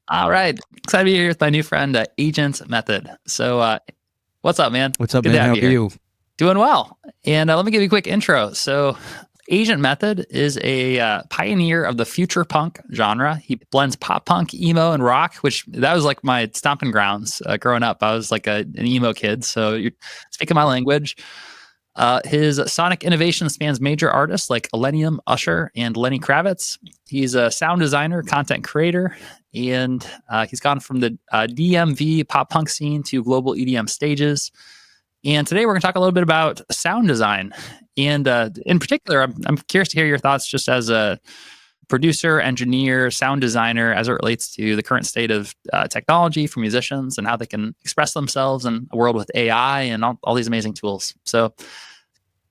All right. Excited to be here with my new friend, Agent Method. What's up, man? What's up, Good to man? have How you are here. you? Doing well. And let me give you a quick intro. Agent Method is a pioneer of the future punk genre. He blends pop punk, emo, and rock, which that was like my stomping grounds growing up. I was like an emo kid. So you're speaking my language. His sonic innovation spans major artists like Elenium, Usher, and Lenny Kravitz. He's a sound designer, content creator, and he's gone from the DMV pop punk scene to global EDM stages. And today we're going to talk a little bit about sound design. And in particular, I'm curious to hear your thoughts just as a producer, engineer, sound designer as it relates to the current state of technology for musicians and how they can express themselves in a world with AI and all these amazing tools. So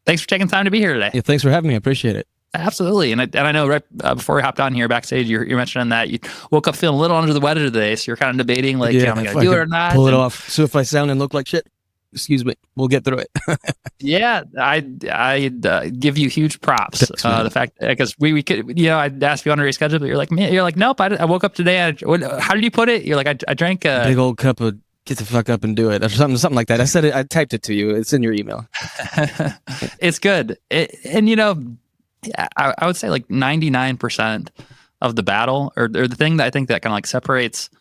thanks for taking time to be here today. Yeah, thanks for having me. I appreciate it. Absolutely. And I know right before we hopped on here backstage, you're mentioning that you woke up feeling a little under the weather today. So you're kind of debating, like, Yeah, am I if going to I do it or could not? pull it And off. So if I sound and look like shit, excuse me, we'll get through it. yeah, I give you huge props. Thanks, man. The fact, because we could, I'd ask you on a reschedule, but you're like, man, you're like, nope, I woke up today. How did you put it? You're like, I drank Big old cup of get the fuck up and do it, or something like that. I said it. I typed it to you. It's in your email. it's good. I would say like 99% of the battle or the thing that I think that kind of like separates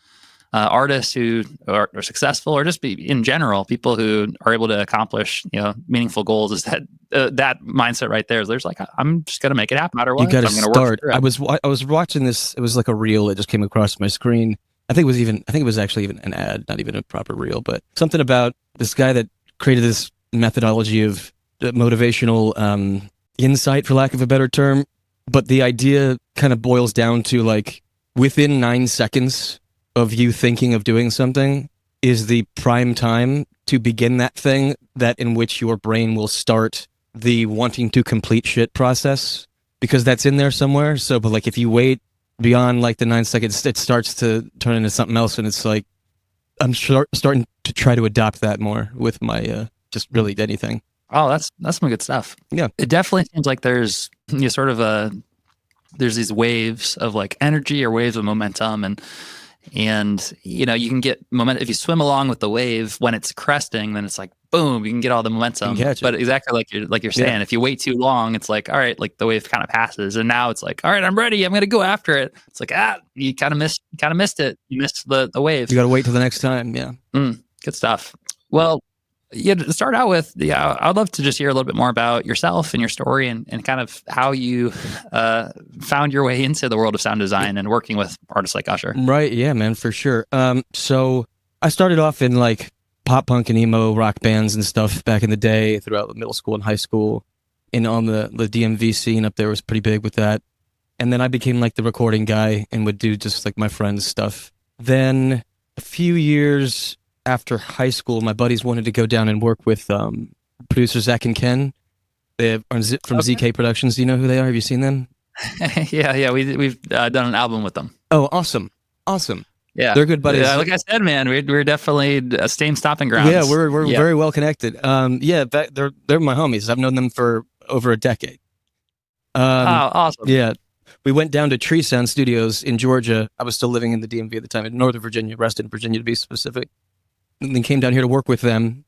artists who are successful or just be in general people who are able to accomplish meaningful goals is that mindset right there. Is there's like, I'm just gonna make it happen no matter You what. got to I'm gonna work start. through I it. was watching this. It was like a reel that just came across my screen. I think it was actually even an ad, not even a proper reel, but something about this guy that created this methodology of motivational insight, for lack of a better term. But the idea kind of boils down to like within 9 seconds of you thinking of doing something is the prime time to begin that thing, that in which your brain will start the wanting to complete shit process, because that's in there somewhere. So, but like if you wait beyond like the 9 seconds, it starts to turn into something else. And it's like, I'm starting to try to adopt that more with my just really anything. Oh, that's some good stuff. Yeah. It definitely seems like there's sort of there's these waves of like energy or waves of momentum, and you can get momentum if you swim along with the wave. When it's cresting, then it's like boom, you can get all the momentum. But exactly like you're saying, if you wait too long, it's like, all right, like the wave kind of passes, and now it's like, all right, I'm ready, I'm gonna go after it. It's like, you kind of missed it. You missed the wave. You got to wait till the next time. Yeah. Good stuff. Well, to start out with, I'd love to just hear a little bit more about yourself and your story and kind of how you found your way into the world of sound design and working with artists like Usher. Right. Yeah, man, for sure. So I started off in like pop punk and emo rock bands and stuff back in the day throughout middle school and high school. And on the DMV scene up there was pretty big with that. And then I became like the recording guy and would do just like my friends' stuff. Then a few years after high school, my buddies wanted to go down and work with producer Zach and Ken. They are from ZK Productions. Do you know who they are? Have you seen them? yeah. We've done an album with them. Oh, awesome. Yeah, they're good buddies. Like I said, man, we're definitely a same stopping grounds. Yeah, we're very well connected. Yeah, they're my homies. I've known them for over a decade. Awesome. Yeah, we went down to Tree Sound Studios in Georgia. I was still living in the DMV at the time, in Northern Virginia, Reston, Virginia to be specific. And then came down here to work with them.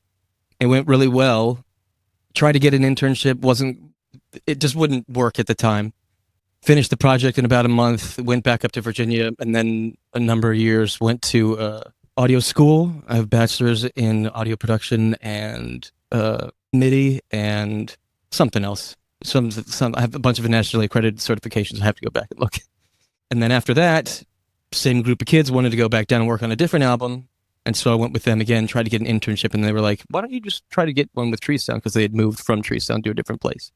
It went really well. Tried to get an internship, it just wouldn't work at the time. Finished the project in about a month, went back up to Virginia, and then a number of years went to audio school. I have a bachelor's in audio production and MIDI and something else. I have a bunch of nationally accredited certifications. I have to go back and look. And then after that, same group of kids wanted to go back down and work on a different album. And so I went with them again, tried to get an internship, and they were like, why don't you just try to get one with Tree Sound? Because they had moved from Tree Sound to a different place.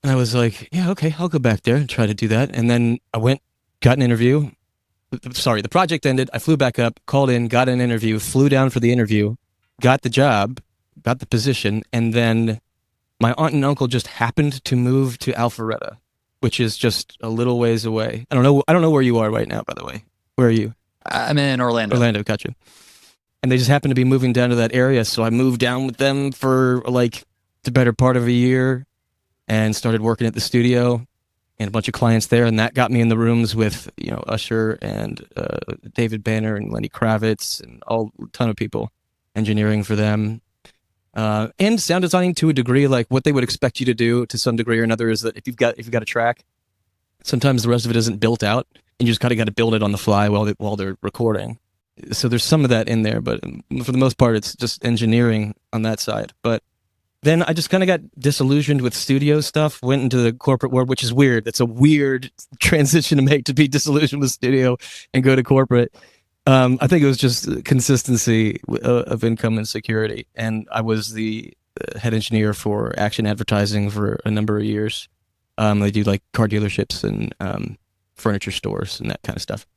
And I was like, yeah, okay, I'll go back there and try to do that. And then I went, got an interview. Sorry, the project ended. I flew back up, called in, got an interview, flew down for the interview, got the job, got the position. And then my aunt and uncle just happened to move to Alpharetta, which is just a little ways away. I don't know where you are right now, by the way. Where are you? I'm in Orlando. Orlando, gotcha. And they just happened to be moving down to that area. So I moved down with them for like the better part of a year and started working at the studio. and a bunch of clients there, and that got me in the rooms with Usher and David Banner and Lenny Kravitz and a ton of people engineering for them, and sound designing to a degree. Like what they would expect you to do to some degree or another is that if you've got a track, sometimes the rest of it isn't built out, and you just kind of got to build it on the fly while they're recording. So there's some of that in there, but for the most part, it's just engineering on that side. But then I just kind of got disillusioned with studio stuff, went into the corporate world, which is weird. It's a weird transition to make, to be disillusioned with studio and go to corporate. I think it was just consistency of income and security. And I was the head engineer for Action Advertising for a number of years. They do like car dealerships and furniture stores and that kind of stuff.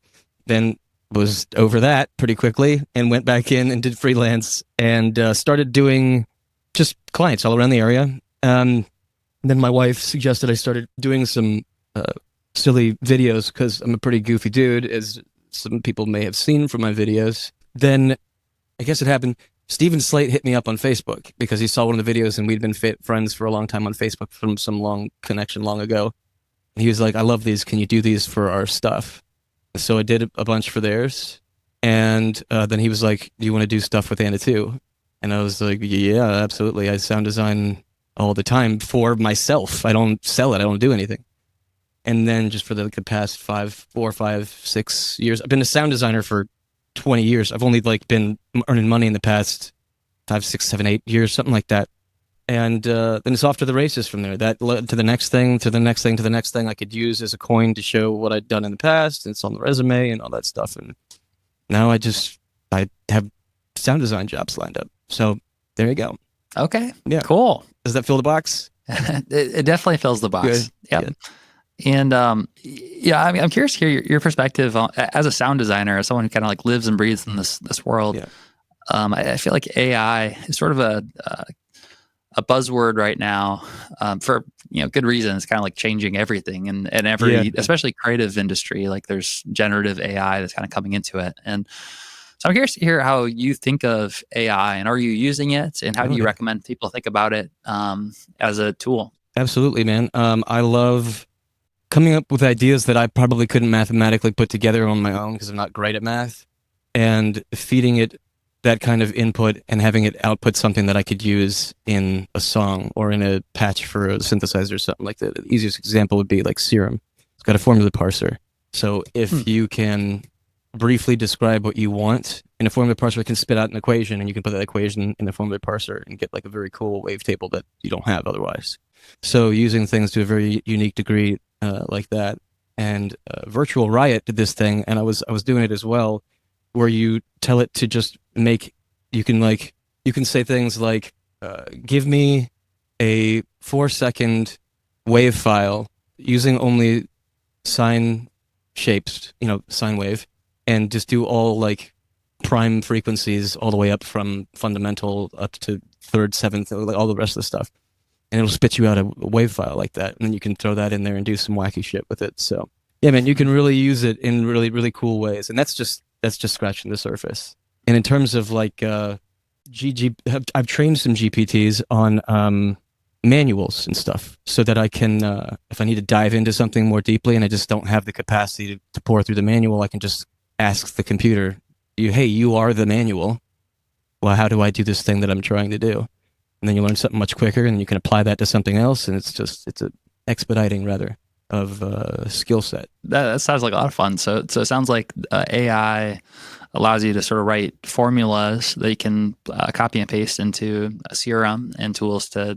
Then was over that pretty quickly and went back in and did freelance and started doing just clients all around the area. Then my wife suggested I started doing some silly videos because I'm a pretty goofy dude, as some people may have seen from my videos. Then I guess it happened. Steven Slate hit me up on Facebook because he saw one of the videos, and we'd been friends for a long time on Facebook from some long connection long ago. And he was like, I love these. Can you do these for our stuff? So I did a bunch for theirs. And then he was like, do you want to do stuff with Anna too? And I was like, yeah, absolutely. I sound design all the time for myself. I don't sell it. I don't do anything. And then just for the past 4, 5, 6 years, I've been a sound designer for 20 years. I've only been earning money in the past 5, 6, 7, 8 years, something like that. And then it's off to the races from there. That led to the next thing, to the next thing, to the next thing I could use as a coin to show what I'd done in the past. It's on the resume and all that stuff. And now I have sound design jobs lined up. So there you go. Okay. Yeah. Cool. Does that fill the box? It definitely fills the box. Good. Yep. Good. And I'm curious to hear your perspective as a sound designer, as someone who kind of lives and breathes in this world. Yeah. I feel like AI is sort of a buzzword right now, for good reason. It's kind of changing everything and every, especially creative industry. Like there's generative AI that's kind of coming into it, and so I'm curious to hear how you think of AI, and are you using it, and how do you recommend people think about it as a tool? Absolutely, man. I love coming up with ideas that I probably couldn't mathematically put together on my own because I'm not great at math, and feeding it that kind of input and having it output something that I could use in a song or in a patch for a synthesizer or something like that. The easiest example would be like Serum. It's got a formula parser. So if you can briefly describe what you want in a formula parser, it can spit out an equation, and you can put that equation in the formula parser and get a very cool wavetable that you don't have otherwise. So using things to a very unique degree like that. And Virtual Riot did this thing, and I was doing it as well, where you tell it to just you can say things like, give me a 4-second wave file using only sine shapes, sine wave, and just do all prime frequencies all the way up from fundamental up to third, seventh, all the rest of the stuff. And it'll spit you out a wave file like that. And then you can throw that in there and do some wacky shit with it. So yeah, man, you can really use it in really, really cool ways. And that's just scratching the surface. And in terms of I've trained some GPTs on manuals and stuff so that I can, if I need to dive into something more deeply and I just don't have the capacity to pour through the manual, I can just ask the computer, hey, you are the manual. Well, how do I do this thing that I'm trying to do? And then you learn something much quicker, and you can apply that to something else, and it's an expediting rather of skill set. That sounds like a lot of fun. So it sounds like AI allows you to sort of write formulas that you can copy and paste into a CRM and tools to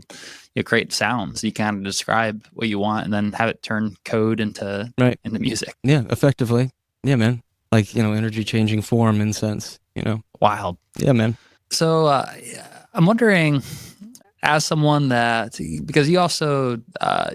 create sounds. You kind of describe what you want and then have it turn code into music. Yeah, effectively. Yeah, man. Energy changing form in sense. Wild. Yeah, man. So I'm wondering, as someone because you also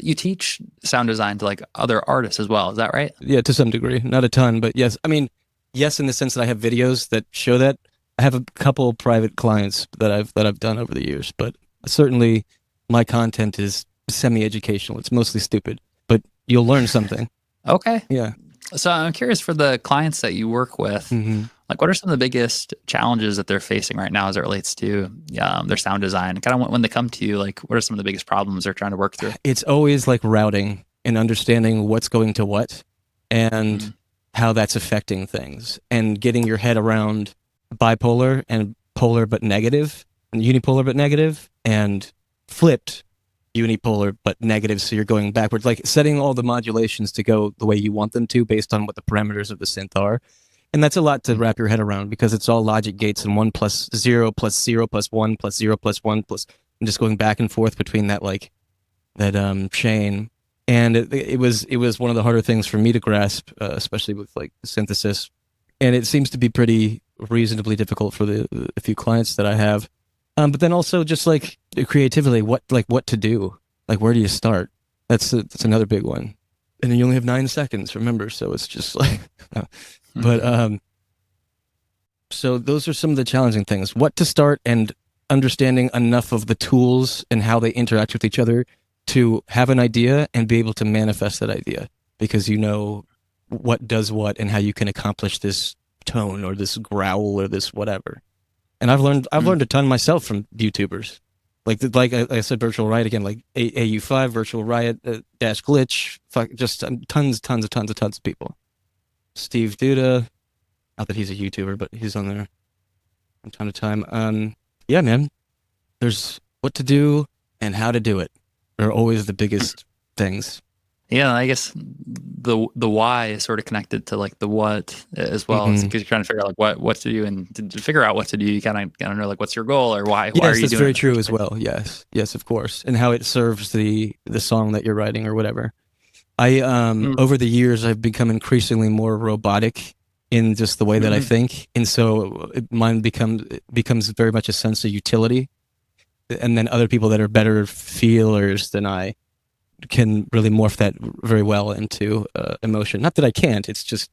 you teach sound design to other artists as well, is that right? Yeah, to some degree, not a ton, but yes. I mean, yes, in the sense that I have videos that show that. I have a couple private clients that I've done over the years, but certainly my content is semi-educational. It's mostly stupid, but you'll learn something. Okay. Yeah. So I'm curious, for the clients that you work with, what are some of the biggest challenges that they're facing right now as it relates to their sound design? Kind of when they come to you, what are some of the biggest problems they're trying to work through? It's always routing. and understanding what's going to what and Mhm. how that's affecting things, and getting your head around bipolar and polar but negative, and unipolar but negative, and flipped unipolar but negative, so you're going backwards, like setting all the modulations to go the way you want them to based on what the parameters of the synth are. And that's a lot to wrap your head around, because it's all logic gates and 1 plus 0 plus 0 plus 1 plus 0 plus 1 plus, and just going back and forth between that, like that chain. And it was one of the harder things for me to grasp, especially with like synthesis. And it seems to be pretty reasonably difficult for the few clients that I have. But then also just like creatively, what to do, like where do you start? That's another big one. And then you only have 9 seconds, remember? So it's just like, but so those are some of the challenging things: what to start, and understanding enough of the tools and how they interact with each other to have an idea and be able to manifest that idea, because you know what does what and how you can accomplish this tone or this growl or this whatever. And I've learned a ton myself from YouTubers, like I said, Virtual Riot again, like AU5, Virtual Riot, Dash Glitch, just tons of people. Steve Duda, not that he's a YouTuber, but he's on there from time to time. Yeah, man, there's what to do and how to do it are always the biggest things. Yeah, I guess the why is sort of connected to like the what as well. It's because you're trying to figure out like what to do, and to figure out what to do, you kind of gotta know like what's your goal or why. Yes, why are you that's doing very it true as well. Yes, of course, and how it serves the song that you're writing or whatever. I over the years I've become increasingly more robotic in just the way that I think, and so mine becomes very much a sense of utility, and then other people that are better feelers than I can really morph that very well into emotion. Not that I can't, it's just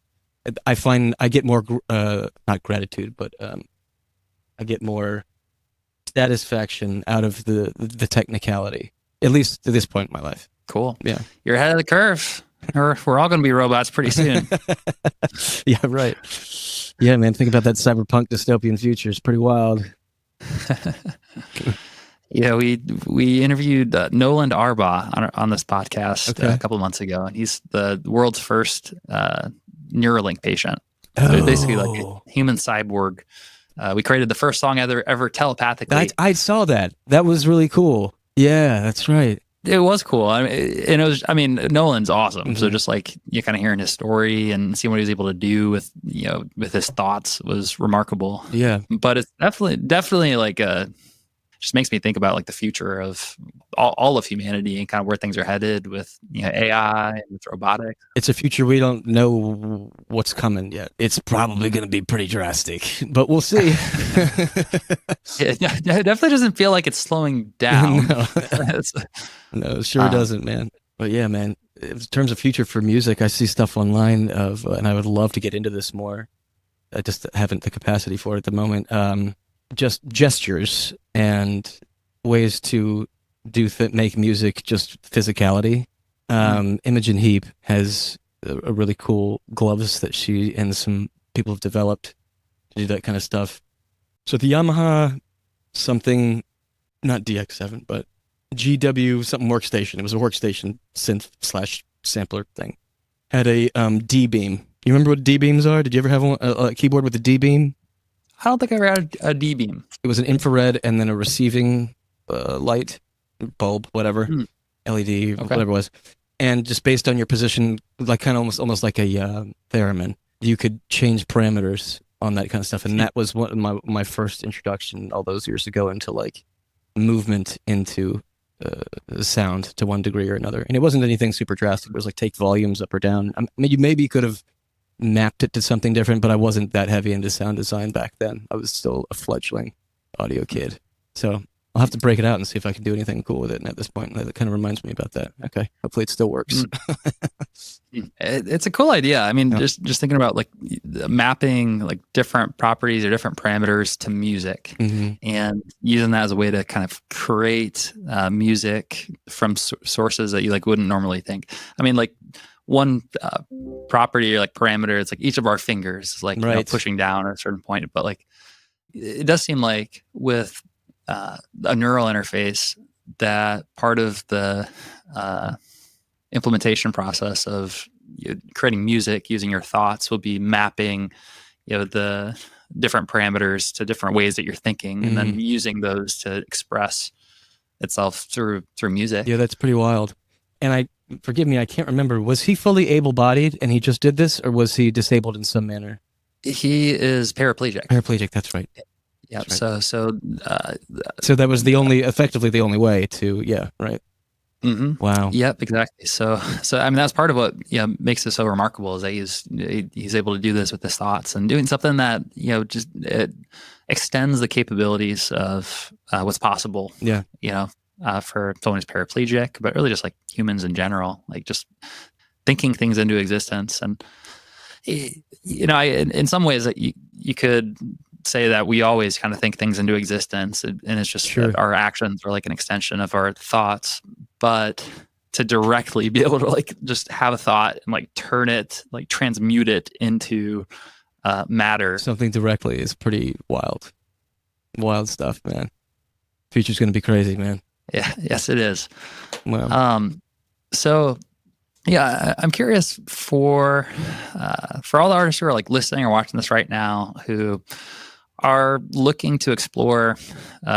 I find I get more not gratitude, but I get more satisfaction out of the technicality, at least to this point in my life. Cool. Yeah, you're ahead of the curve. We're all going to be robots pretty soon. yeah, right. Yeah, man, think about that cyberpunk dystopian future. It's pretty wild. Yeah, we interviewed Nolan Arbaugh on this podcast a couple months ago, and he's the world's first Neuralink patient. So it's basically like a human cyborg. We created the first song ever telepathically. I saw that. That was really cool. Yeah, that's right. It was cool. Nolan's awesome. So just like you kind of hearing his story and seeing what he was able to do with his thoughts was remarkable. Yeah, but it's definitely like just makes me think about like the future of all of humanity and kind of where things are headed with AI and with robotics. It's a future we don't know what's coming yet. It's probably going to be pretty drastic, but we'll see. It definitely doesn't feel like it's slowing down. No, it sure doesn't, man. But yeah, man, in terms of future for music, I see stuff online and I would love to get into this more. I just haven't the capacity for it at the moment. Just gestures and ways to make music just physicality. Imogen Heap has a really cool gloves that she and some people have developed to do that kind of stuff. So the Yamaha something, not DX7, but GW something workstation. It was a workstation synth / sampler thing. Had a D-beam. You remember what D-beams are? Did you ever have a keyboard with a D-beam? I don't think I ever had a D-beam. It was an infrared and then a receiving light, bulb, whatever, LED, whatever it was. And just based on your position, like kind of almost like a theremin, you could change parameters on that kind of stuff. And that was one of my first introduction all those years ago into like movement into sound to one degree or another. And it wasn't anything super drastic. It was like take volumes up or down. I mean, you maybe could have mapped it to something different, but I wasn't that heavy into sound design back then. I was still a fledgling audio kid. So I'll have to break it out and see if I can do anything cool with it. And at this point, that kind of reminds me about that. Okay. Hopefully it still works. It's a cool idea. I mean, just thinking about like mapping like different properties or different parameters to music and using that as a way to kind of create music from sources that you like wouldn't normally think. I mean, like one property or like parameter, it's like each of our fingers, like pushing down at a certain point. But like, it does seem like with a neural interface that part of the implementation process of creating music using your thoughts will be mapping, the different parameters to different ways that you're thinking, and then using those to express itself through music. Yeah, that's pretty wild. And forgive me, I can't remember. Was he fully able-bodied and he just did this, or was he disabled in some manner? He is paraplegic. Paraplegic, that's right. Yep. That's right. So that was effectively the only way to, yeah, right. Mm-hmm. Wow. Yep, exactly. So I mean, that's part of what makes it so remarkable is that he's able to do this with his thoughts and doing something that just it extends the capabilities of what's possible. Yeah. For someone who's paraplegic, but really just like humans in general, like just thinking things into existence. And in some ways that you could say that we always kind of think things into existence, and it's just Sure. that our actions are like an extension of our thoughts. But to directly be able to like just have a thought and like turn it, like transmute it into matter, something directly, is pretty wild stuff, man. Future's gonna be crazy, man. Yeah, yes it is. Wow. So yeah, I'm curious for all the artists who are like listening or watching this right now, who are looking to explore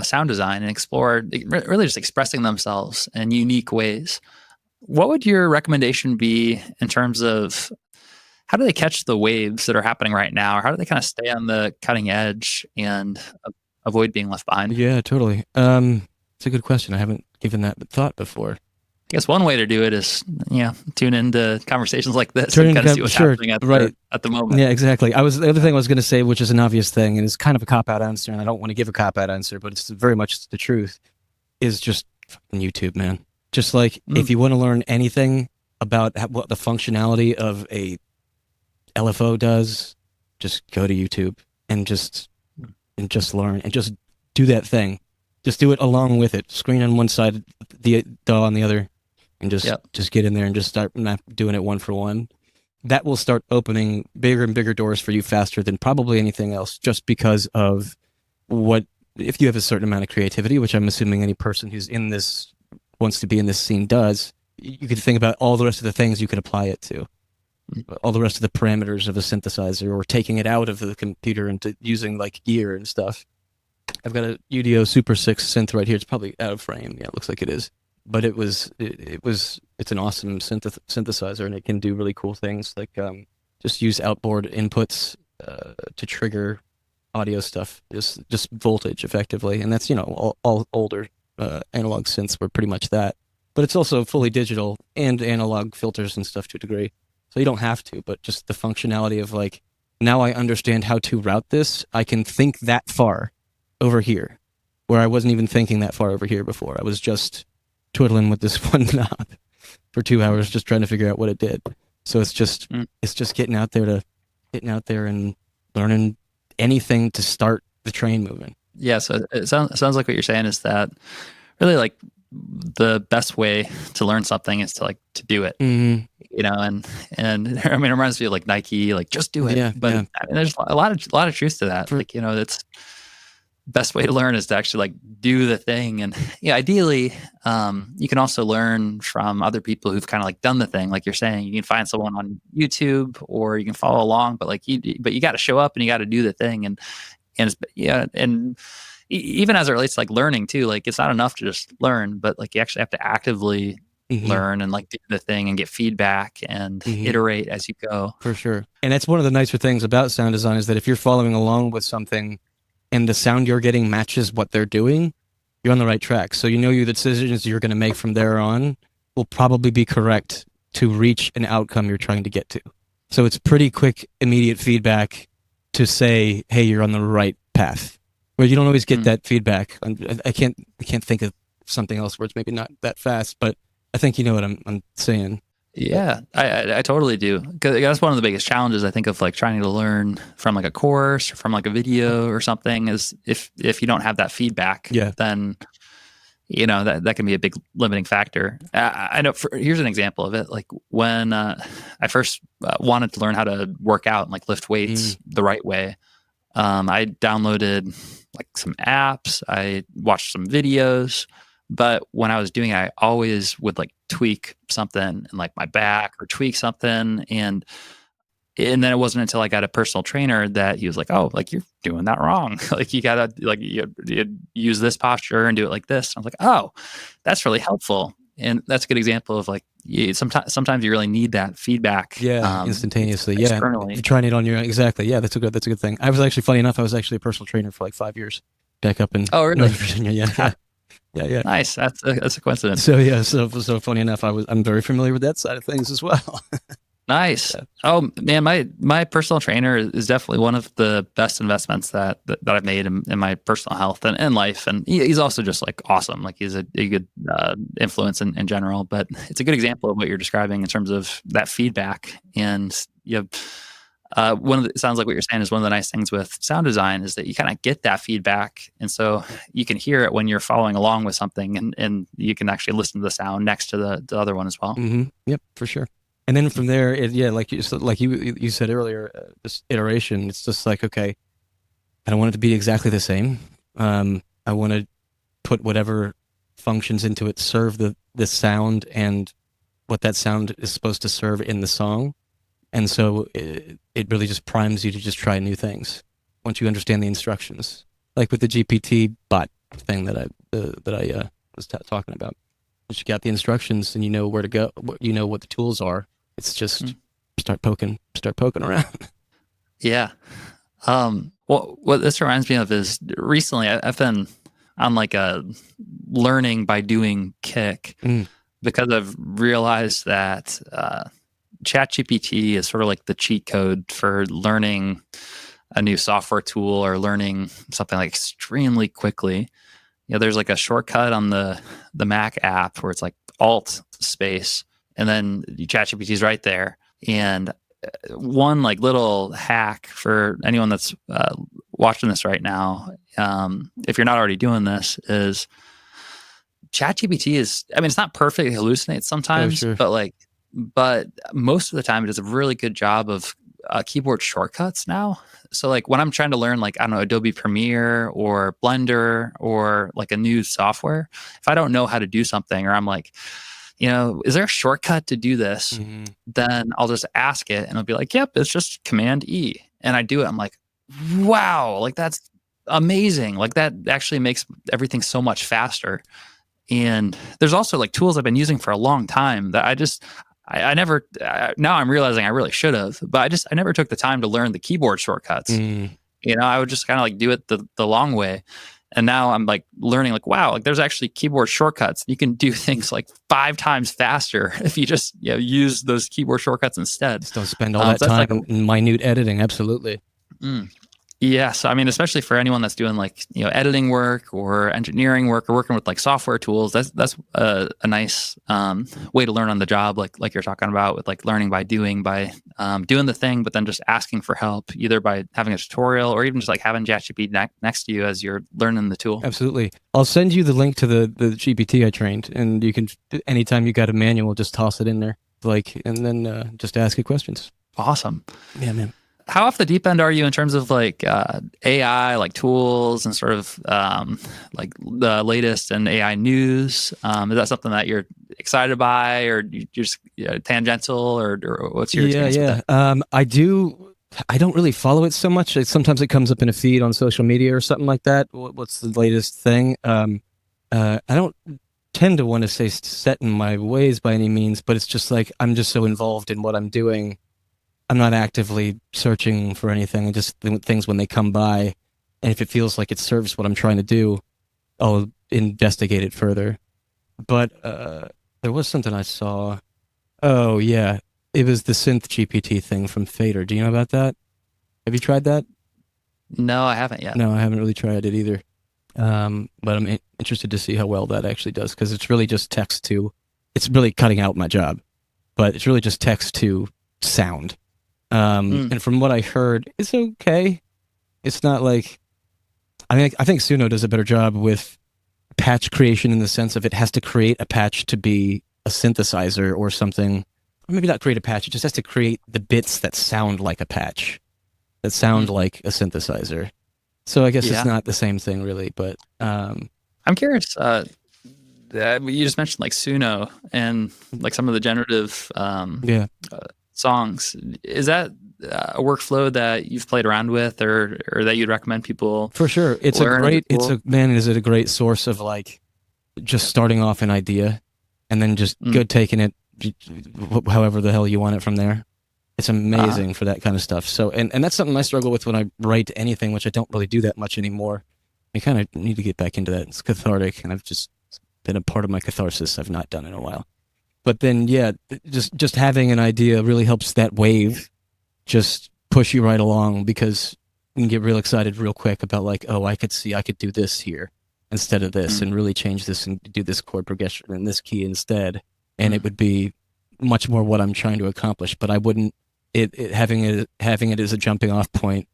sound design and explore really just expressing themselves in unique ways. What would your recommendation be in terms of how do they catch the waves that are happening right now, or how do they kind of stay on the cutting edge and avoid being left behind? Yeah, totally. It's a good question. I haven't given that thought before. I guess one way to do it is, tune into conversations like this and kind of see what's happening at the moment. Yeah, exactly. The other thing I was going to say, which is an obvious thing, and it's kind of a cop-out answer, and I don't want to give a cop-out answer, but it's very much the truth, is just fucking YouTube, man. Just like, if you want to learn anything about what the functionality of a LFO does, just go to YouTube and just learn and just do that thing. Just do it along with it. Screen on one side, the DAW on the other, and just get in there and just start doing it one for one. That will start opening bigger and bigger doors for you faster than probably anything else, just because of if you have a certain amount of creativity, which I'm assuming any person who's in this, wants to be in this scene does, you could think about all the rest of the things you could apply it to. All the rest of the parameters of a synthesizer, or taking it out of the computer and using like gear and stuff. I've got a UDO Super 6 synth right here. It's probably out of frame. Yeah, it looks like it is. But it's an awesome synthesizer, and it can do really cool things like just use outboard inputs to trigger audio stuff, just voltage effectively. And that's, all older analog synths were pretty much that. But it's also fully digital and analog filters and stuff to a degree. So you don't have to, but just the functionality of like, now I understand how to route this. I can think that far over here, where I wasn't even thinking that far over here before. I was just twiddling with this one knob for 2 hours, just trying to figure out what it did. So it's just getting out there and learning anything to start the train moving. Yeah. So it sounds like what you're saying is that really like the best way to learn something is to do it. Mm-hmm. And I mean, it reminds me of like Nike, like just do it. Yeah, but I mean, there's a lot of truth to that. It's best way to learn is to actually like do the thing. And ideally, you can also learn from other people who've kind of like done the thing. Like you're saying, you can find someone on YouTube or you can follow along, but you got to show up and you got to do the thing. And even as it relates to like learning too, like it's not enough to just learn, but like you actually have to actively learn and like do the thing and get feedback and iterate as you go. For sure. And that's one of the nicer things about sound design, is that if you're following along with something and the sound you're getting matches what they're doing, you're on the right track. So the decisions you're going to make from there on will probably be correct to reach an outcome you're trying to get to. So it's pretty quick, immediate feedback to say, hey, you're on the right path. Where you don't always get that feedback. I can't think of something else where it's maybe not that fast, but I think you know what I'm saying. Yeah, I totally do. Because that's one of the biggest challenges I think of like trying to learn from like a course or from like a video or something, is if you don't have that feedback, then that can be a big limiting factor. I know. Here's an example of it. Like when I first wanted to learn how to work out and like lift weights the right way, I downloaded like some apps. I watched some videos. But when I was doing it, I always would like tweak something in like my back or tweak something. And then it wasn't until I got a personal trainer that he was like, "Oh, like you're doing that wrong. Like you gotta like you use this posture and do it like this." I was like, "Oh, that's really helpful." And that's a good example of like sometimes you really need that feedback. Yeah, instantaneously. Yeah, externally. you're trying it on your own. Exactly. Yeah, that's a good thing. I was actually, funny enough, I was actually a personal trainer for like 5 years back up in Oh, really? Northern Virginia. Yeah. Nice. That's a coincidence. So yeah, so funny enough, I'm very familiar with that side of things as well. Nice. Yeah. Oh man, my personal trainer is definitely one of the best investments that I've made in my personal health and life. And he's also just like awesome. Like he's a good influence in general. But it's a good example of what you're describing in terms of that feedback. And it sounds like what you're saying is one of the nice things with sound design is that you kind of get that feedback, and so you can hear it when you're following along with something, and you can actually listen to the sound next to the other one as well. Mm-hmm. Yep, for sure. And then from there, like you said earlier, this iteration, it's just like, okay, I don't want it to be exactly the same. I want to put whatever functions into it, serve the sound and what that sound is supposed to serve in the song. And so it really just primes you to just try new things once you understand the instructions. Like with the GPT bot thing that I was talking about. Once you got the instructions and you know where to go, you know what the tools are. It's just start poking around. Yeah. What this reminds me of is recently I've been on like a learning by doing kick because I've realized that ChatGPT is sort of like the cheat code for learning a new software tool or learning something like extremely quickly. There's like a shortcut on the Mac app where it's like Alt space, and then ChatGPT is right there. And one like little hack for anyone that's watching this right now, if you're not already doing this, is ChatGPT is, I mean, it's not perfect. It hallucinates sometimes, but most of the time it does a really good job of keyboard shortcuts now. So like when I'm trying to learn like, I don't know, Adobe Premiere or Blender or like a new software, if I don't know how to do something, or I'm like, is there a shortcut to do this? Then I'll just ask it and it'll be like, yep, it's just Command E. And I do it. I'm like, wow, like that's amazing. Like that actually makes everything so much faster. And there's also like tools I've been using for a long time that I never, now I'm realizing I really should have, but I never took the time to learn the keyboard shortcuts. I would just kind of like do it the long way. And now I'm like learning like, wow, like there's actually keyboard shortcuts. You can do things like 5 times faster if you just use those keyboard shortcuts instead. Just don't spend all that time in minute editing. Absolutely. Yeah. So, I mean, especially for anyone that's doing like, editing work or engineering work or working with like software tools, that's a nice way to learn on the job. Like you're talking about with like learning by doing the thing, but then just asking for help, either by having a tutorial or even just like having ChatGPT next to you as you're learning the tool. Absolutely. I'll send you the link to the GPT I trained, and you can, anytime you got a manual, just toss it in there, and then just ask it questions. Awesome. Yeah, man. How off the deep end are you in terms of like AI, like tools and sort of like the latest in AI news? Is that something that you're excited by, or you're just tangential, or what's your experience with that? I don't really follow it so much. Sometimes it comes up in a feed on social media or something like that. What's the latest thing? I don't tend to want to say set in my ways by any means, but it's just like I'm just so involved in what I'm doing. I'm not actively searching for anything. Just things when they come by, and if it feels like it serves what I'm trying to do, I'll investigate it further. But there was something I saw. Oh yeah, it was the Synth GPT thing from Fader. Do you know about that? Have you tried that? No, I haven't yet. No, I haven't really tried it either. But I'm interested to see how well that actually does, because it's really just text to. It's really cutting out my job, but it's really just text to sound. And from what I heard, it's okay. It's not like, I think Suno does a better job with patch creation in the sense of it has to create a patch to be a synthesizer or something. Or maybe not create a patch, it just has to create the bits that sound like a patch, that sound like a synthesizer. So I guess it's not the same thing really, but... I'm curious, you just mentioned like Suno and like some of the generative Yeah. songs. Is that a workflow that you've played around with, or that you'd recommend people? For sure. It's a learn? great, Is it cool? is it a great source of like just starting off an idea and then just good taking it however the hell you want it from there. It's amazing for that kind of stuff. So, and that's something I struggle with when I write anything, which I don't really do that much anymore. I kind of need to get back into that. It's cathartic, and I've just been a part of my catharsis I've not done in a while. But then, yeah, just having an idea really helps that wave just push you right along, because you can get real excited real quick about like, oh, I could do this here instead of this, and really change this and do this chord progression and this key instead. And it would be much more what I'm trying to accomplish, but I wouldn't, having it as a jumping off point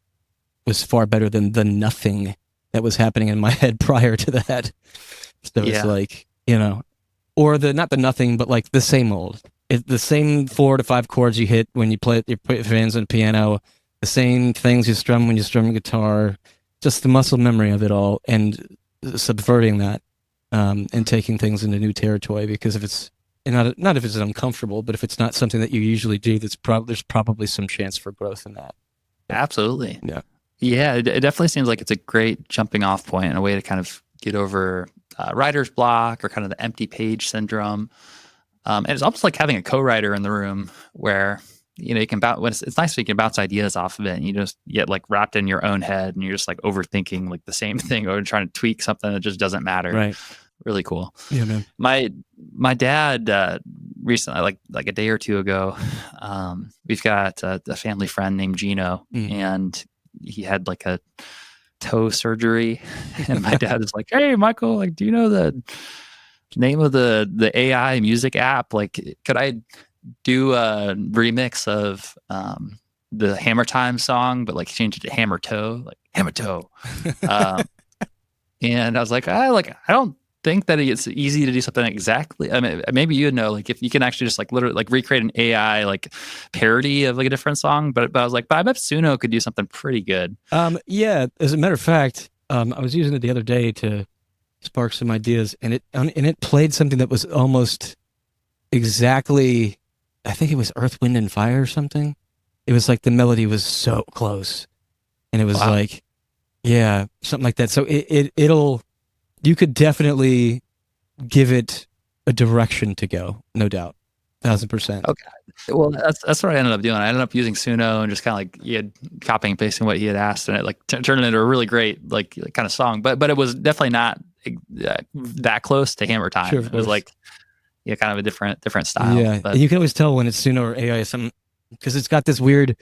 was far better than the nothing that was happening in my head prior to that. So it's like, or not the nothing, but like the same old. The same 4 to 5 chords you hit when you put your hands on the piano, the same things you strum when you strum a guitar, just the muscle memory of it all, and subverting that, and taking things into new territory. Because if it's not if it's uncomfortable, but if it's not something that you usually do, there's probably some chance for growth in that. Absolutely. Yeah. Yeah, it definitely seems like it's a great jumping off point and a way to kind of get over writer's block or kind of the empty page syndrome. And it's almost like having a co-writer in the room where, you can bounce. It's nice when you can bounce ideas off of it, and you just get like wrapped in your own head, and you're just like overthinking like the same thing or trying to tweak something that just doesn't matter. Right. Really cool. Yeah, man. My dad recently, like a day or two ago, we've got a family friend named Gino, and he had like a toe surgery, and my dad is like, "Hey, Michael, like, do you know the name of the AI music app? Like, could I do a remix of the Hammer Time song, but like change it to Hammer Toe, like Hammer Toe?" And I was like, I don't think that it's easy to do something exactly. I mean, maybe like if you can actually just like literally like recreate an AI like parody of like a different song, but I was like, but I bet Suno could do something pretty good. Yeah, as a matter of fact, I was using it the other day to spark some ideas, and it played something that was almost exactly, I think it was Earth, Wind, and Fire or something. It was like the melody was so close, and it was like, yeah, something like that. So you could definitely give it a direction to go, no doubt, 1,000%. Okay. Well, that's what I ended up doing. I ended up using Suno and just kind of like copying and pasting what he had asked, and it like turned it into a really great like kind of song. But it was definitely not that close to Hammer Time. Sure, it was like kind of a different style. Yeah, but and you can always tell when it's Suno or AI or something, because it's got this weird,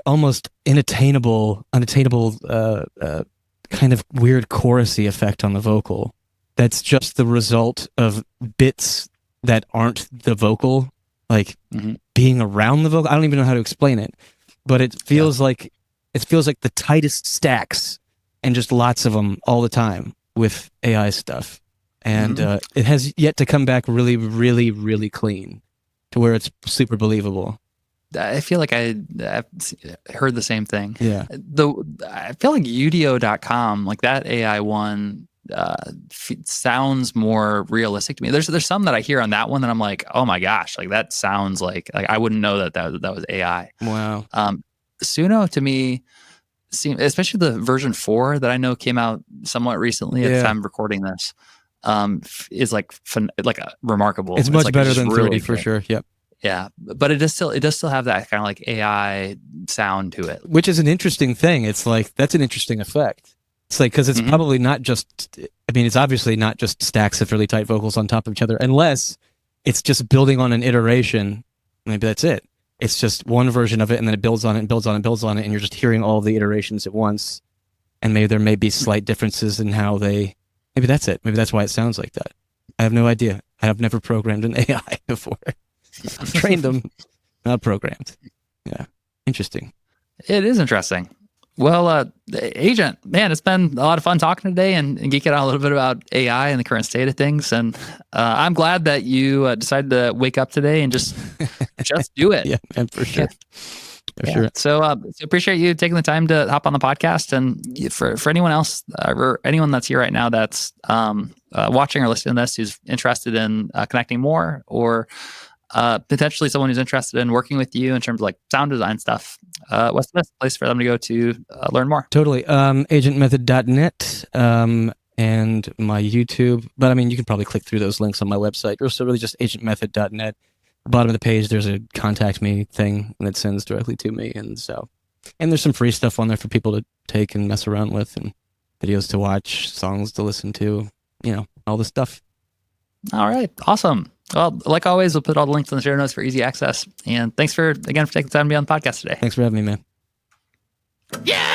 almost unattainable kind of weird chorusy effect on the vocal. That's just the result of bits that aren't the vocal, like being around the vocal. I don't even know how to explain it, but it feels like the tightest stacks, and just lots of them all the time with AI stuff. And it has yet to come back really, really, really clean to where it's super believable. I feel like I've heard the same thing. Yeah. I feel like Udio.com, like that AI one, sounds more realistic to me. There's some that I hear on that one that I'm like, oh my gosh, like that sounds like I wouldn't know that was AI. Wow. Suno to me seems, especially the version 4 that I know came out somewhat recently at the time of recording this, is like remarkable. It's much like, better than 30 really for sure. Yep. Yeah, but it does still have that kind of like AI sound to it, which is an interesting thing. It's like, that's an interesting effect. It's like, because it's probably not just, I mean, it's obviously not just stacks of really tight vocals on top of each other, unless it's just building on an iteration. Maybe that's it. It's just one version of it, and then it builds on it and builds on it and builds on it, and you're just hearing all of the iterations at once. And maybe there may be slight differences in how maybe that's it. Maybe that's why it sounds like that. I have no idea. I have never programmed an AI before. I've trained them, not programmed. Yeah. Interesting. It is interesting. Well, Agent, man, it's been a lot of fun talking today and geeking out a little bit about AI and the current state of things. And I'm glad that you decided to wake up today and just do it. Yeah, man, for sure. Sure. So appreciate you taking the time to hop on the podcast. And for anyone else or anyone that's here right now that's watching or listening to this who's interested in connecting more, or potentially someone who's interested in working with you in terms of like sound design stuff, what's the best place for them to go to learn more? Totally. Agentmethod.net and my YouTube. But I mean, you can probably click through those links on my website. Or so really just agentmethod.net. Bottom of the page, there's a contact me thing and it sends directly to me. And there's some free stuff on there for people to take and mess around with, and videos to watch, songs to listen to, all this stuff. All right. Awesome. Well, like always, we'll put all the links in the show notes for easy access. And thanks again for taking the time to be on the podcast today. Thanks for having me, man. Yeah.